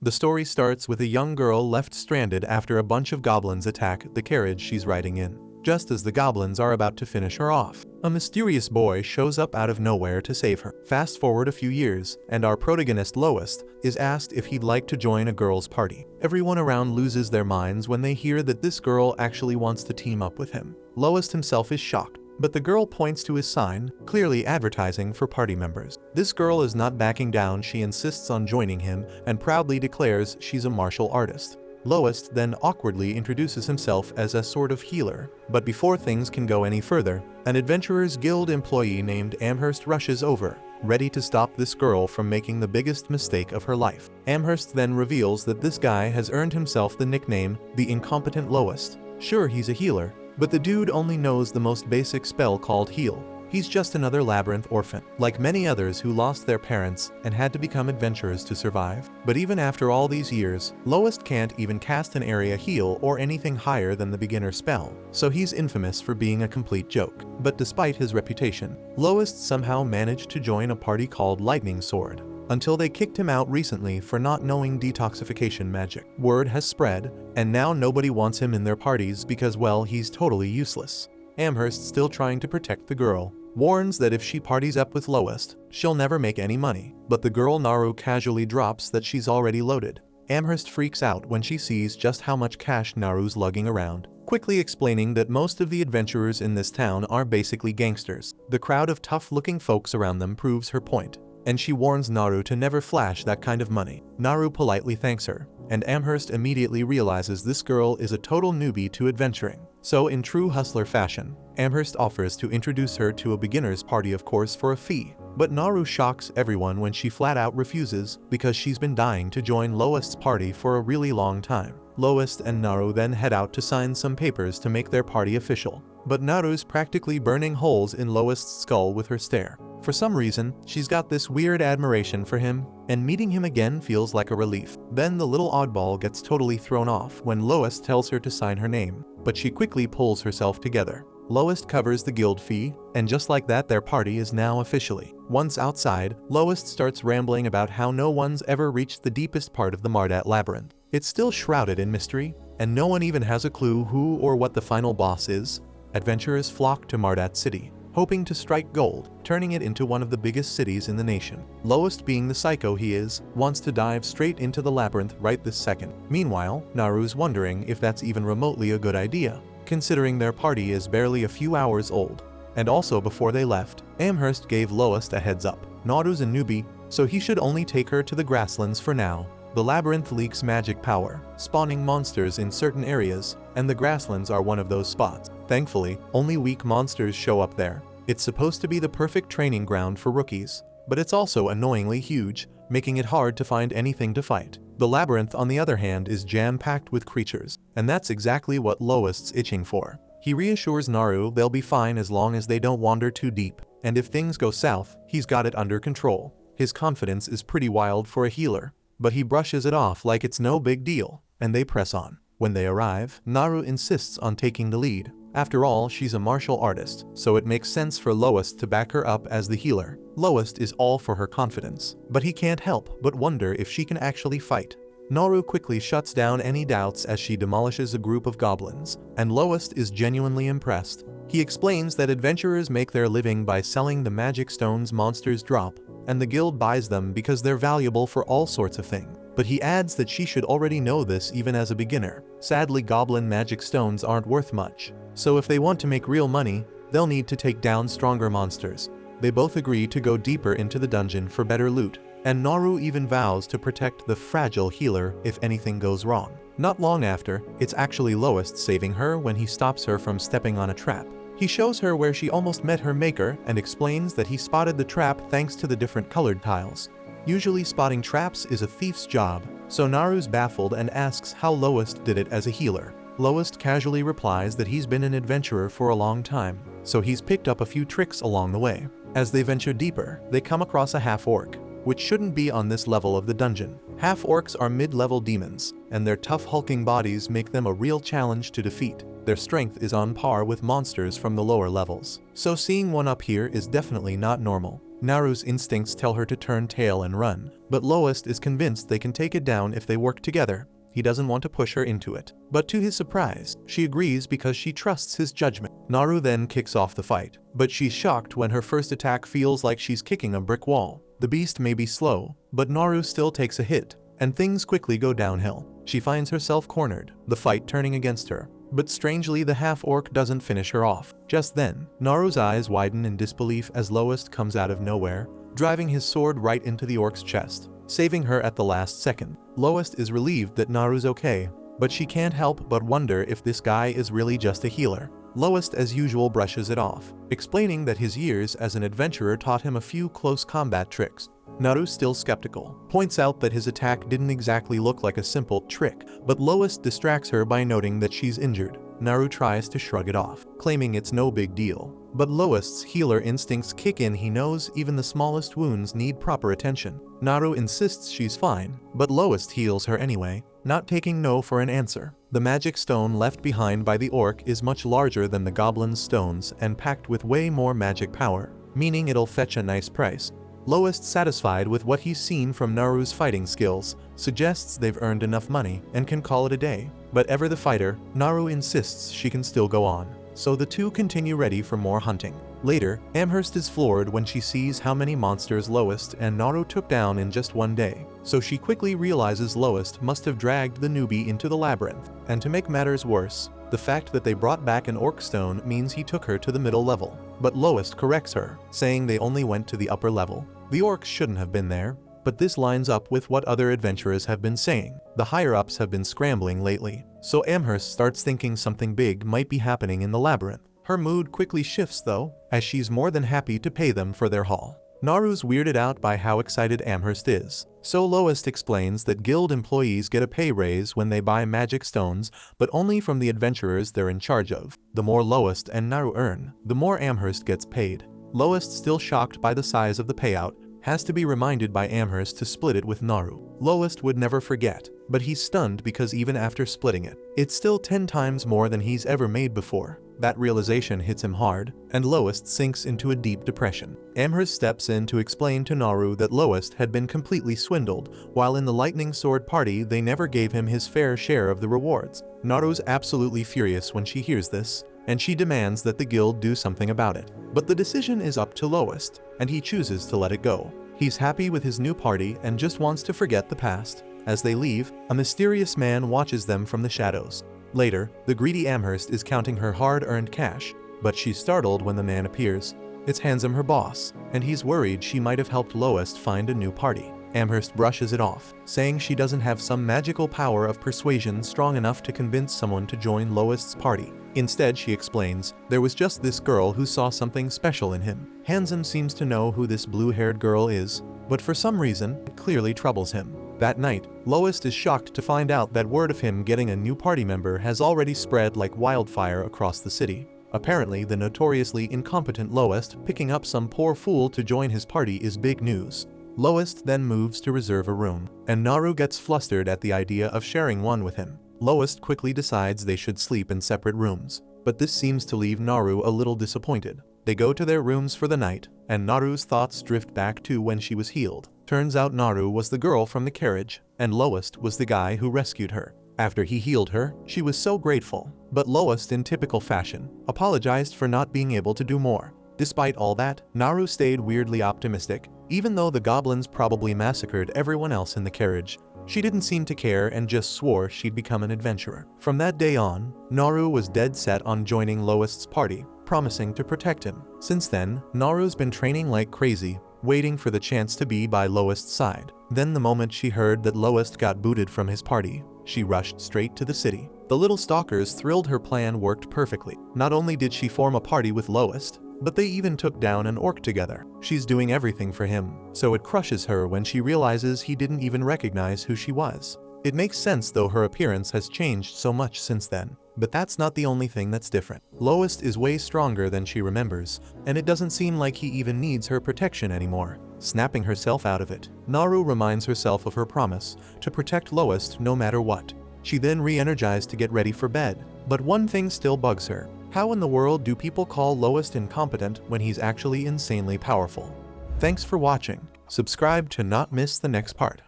The story starts with a young girl left stranded after a bunch of goblins attack the carriage she's riding in. Just as the goblins are about to finish her off, a mysterious boy shows up out of nowhere to save her. Fast forward a few years, and our protagonist Lois is asked if he'd like to join a girl's party. Everyone around loses their minds when they hear that this girl actually wants to team up with him. Lois himself is shocked, but the girl points to his sign, clearly advertising for party members. This girl is not backing down. She insists on joining him and proudly declares she's a martial artist. Lois then awkwardly introduces himself as a sort of healer, but before things can go any further, an Adventurers Guild employee named Amherst rushes over, ready to stop this girl from making the biggest mistake of her life. Amherst then reveals that this guy has earned himself the nickname, the Incompetent Lowest. Sure, he's a healer, but the dude only knows the most basic spell called heal. He's just another labyrinth orphan, like many others who lost their parents and had to become adventurers to survive. But even after all these years, Lois can't even cast an area heal or anything higher than the beginner spell, so he's infamous for being a complete joke. But despite his reputation, Lois somehow managed to join a party called Lightning Sword, until they kicked him out recently for not knowing detoxification magic. Word has spread, and now nobody wants him in their parties because, well, he's totally useless. Amherst, still trying to protect the girl, warns that if she parties up with Lois, she'll never make any money. But the girl Naru casually drops that she's already loaded. Amherst freaks out when she sees just how much cash Naru's lugging around, quickly explaining that most of the adventurers in this town are basically gangsters. The crowd of tough-looking folks around them proves her point, and she warns Naru to never flash that kind of money. Naru politely thanks her, and Amherst immediately realizes this girl is a total newbie to adventuring. So in true hustler fashion, Amherst offers to introduce her to a beginner's party, of course, for a fee. But Naru shocks everyone when she flat out refuses because she's been dying to join Lois's party for a really long time. Lois and Naru then head out to sign some papers to make their party official. But Naru's practically burning holes in Lois's skull with her stare. For some reason, she's got this weird admiration for him, and meeting him again feels like a relief. Then the little oddball gets totally thrown off when Lois tells her to sign her name, but she quickly pulls herself together. Lois covers the guild fee, and just like that, their party is now officially. Once outside, Lois starts rambling about how no one's ever reached the deepest part of the Mardat labyrinth. It's still shrouded in mystery, and no one even has a clue who or what the final boss is. Adventurers flock to Mardat City, hoping to strike gold, turning it into one of the biggest cities in the nation. Lois, being the psycho he is, wants to dive straight into the labyrinth right this second. Meanwhile, Naru's wondering if that's even remotely a good idea, considering their party is barely a few hours old. And also, before they left, Amherst gave Lois a heads up. Naru's a newbie, so he should only take her to the grasslands for now. The labyrinth leaks magic power, spawning monsters in certain areas, and the grasslands are one of those spots. Thankfully, only weak monsters show up there. It's supposed to be the perfect training ground for rookies, but it's also annoyingly huge, making it hard to find anything to fight. The labyrinth, on the other hand, is jam-packed with creatures, and that's exactly what Lois's itching for. He reassures Naru they'll be fine as long as they don't wander too deep, and if things go south, he's got it under control. His confidence is pretty wild for a healer, but he brushes it off like it's no big deal, and they press on. When they arrive, Naru insists on taking the lead. After all, she's a martial artist, so it makes sense for Lois to back her up as the healer. Lois is all for her confidence, but he can't help but wonder if she can actually fight. Naru quickly shuts down any doubts as she demolishes a group of goblins, and Lois is genuinely impressed. He explains that adventurers make their living by selling the magic stones monsters drop, and the guild buys them because they're valuable for all sorts of things. But he adds that she should already know this even as a beginner. Sadly, goblin magic stones aren't worth much, so if they want to make real money, they'll need to take down stronger monsters. They both agree to go deeper into the dungeon for better loot, and Naru even vows to protect the fragile healer if anything goes wrong. Not long after, it's actually Lois saving her when he stops her from stepping on a trap. He shows her where she almost met her maker and explains that he spotted the trap thanks to the different colored tiles. Usually spotting traps is a thief's job, so Naru's baffled and asks how Lois did it as a healer. Lois casually replies that he's been an adventurer for a long time, so he's picked up a few tricks along the way. As they venture deeper, they come across a half-orc, which shouldn't be on this level of the dungeon. Half-orcs are mid-level demons, and their tough hulking bodies make them a real challenge to defeat. Their strength is on par with monsters from the lower levels, so seeing one up here is definitely not normal. Naru's instincts tell her to turn tail and run, but Lowest is convinced they can take it down if they work together. He doesn't want to push her into it, but to his surprise, she agrees because she trusts his judgment. Naru then kicks off the fight, but she's shocked when her first attack feels like she's kicking a brick wall. The beast may be slow, but Naru still takes a hit, and things quickly go downhill. She finds herself cornered, the fight turning against her. But strangely, the half-orc doesn't finish her off. Just then, Naru's eyes widen in disbelief as Lowest comes out of nowhere, driving his sword right into the orc's chest, saving her at the last second. Lowest is relieved that Naru's okay, but she can't help but wonder if this guy is really just a healer. Lowest as usual brushes it off, explaining that his years as an adventurer taught him a few close combat tricks. Naru, still skeptical, points out that his attack didn't exactly look like a simple trick, but Lowest distracts her by noting that she's injured. Naru tries to shrug it off, claiming it's no big deal. But Lowest's healer instincts kick in. He knows even the smallest wounds need proper attention. Naru insists she's fine, but Lowest heals her anyway, not taking no for an answer. The magic stone left behind by the orc is much larger than the goblin's stones and packed with way more magic power, meaning it'll fetch a nice price. Lowest, satisfied with what he's seen from Naru's fighting skills, suggests they've earned enough money and can call it a day. But ever the fighter, Naru insists she can still go on, so the two continue ready for more hunting. Later, Amherst is floored when she sees how many monsters Lowest and Naru took down in just one day, so she quickly realizes Lowest must have dragged the newbie into the labyrinth. And to make matters worse, the fact that they brought back an orc stone means he took her to the middle level. But Lowest corrects her, saying they only went to the upper level. The orcs shouldn't have been there, but this lines up with what other adventurers have been saying. The higher-ups have been scrambling lately, so Amherst starts thinking something big might be happening in the labyrinth. Her mood quickly shifts though, as she's more than happy to pay them for their haul. Naru's weirded out by how excited Amherst is, so Lowest explains that guild employees get a pay raise when they buy magic stones, but only from the adventurers they're in charge of. The more Lowest and Naru earn, the more Amherst gets paid. Lowest, still shocked by the size of the payout, has to be reminded by Amherst to split it with Naru. Lowest would never forget, but he's stunned because even after splitting it, it's still 10 times more than he's ever made before. That realization hits him hard, and Lowest sinks into a deep depression. Amherst steps in to explain to Naru that Lowest had been completely swindled, while in the Lightning Sword party they never gave him his fair share of the rewards. Naru's absolutely furious when she hears this, and she demands that the guild do something about it. But the decision is up to Lowest, and he chooses to let it go. He's happy with his new party and just wants to forget the past. As they leave, a mysterious man watches them from the shadows. Later, the greedy Amherst is counting her hard-earned cash, but she's startled when the man appears. It's Handsome, her boss, and he's worried she might have helped Lowest find a new party. Amherst brushes it off, saying she doesn't have some magical power of persuasion strong enough to convince someone to join Lowest's party. Instead, she explains, there was just this girl who saw something special in him. Handsome seems to know who this blue-haired girl is, but for some reason, it clearly troubles him. That night, Lowest is shocked to find out that word of him getting a new party member has already spread like wildfire across the city. Apparently, the notoriously incompetent Lowest picking up some poor fool to join his party is big news. Lowest then moves to reserve a room, and Naru gets flustered at the idea of sharing one with him. Lowest quickly decides they should sleep in separate rooms, but this seems to leave Naru a little disappointed. They go to their rooms for the night, and Naru's thoughts drift back to when she was healed. Turns out Naru was the girl from the carriage, and Lowest was the guy who rescued her. After he healed her, she was so grateful, but Lowest, in typical fashion, apologized for not being able to do more. Despite all that, Naru stayed weirdly optimistic. Even though the goblins probably massacred everyone else in the carriage, she didn't seem to care and just swore she'd become an adventurer. From that day on, Naru was dead set on joining Lowest's party, promising to protect him. Since then, Naru's been training like crazy, waiting for the chance to be by Lowest's side. Then the moment she heard that Lowest got booted from his party, she rushed straight to the city. The little stalkers thrilled her plan worked perfectly. Not only did she form a party with Lowest, but they even took down an orc together. She's doing everything for him, so it crushes her when she realizes he didn't even recognize who she was. It makes sense though her appearance has changed so much since then. But that's not the only thing that's different. Lowest is way stronger than she remembers, and it doesn't seem like he even needs her protection anymore. Snapping herself out of it, Naru reminds herself of her promise to protect Lowest no matter what. She then re-energized to get ready for bed, but one thing still bugs her. How in the world do people call Lowest incompetent when he's actually insanely powerful? Thanks for watching. Subscribe to not miss the next part.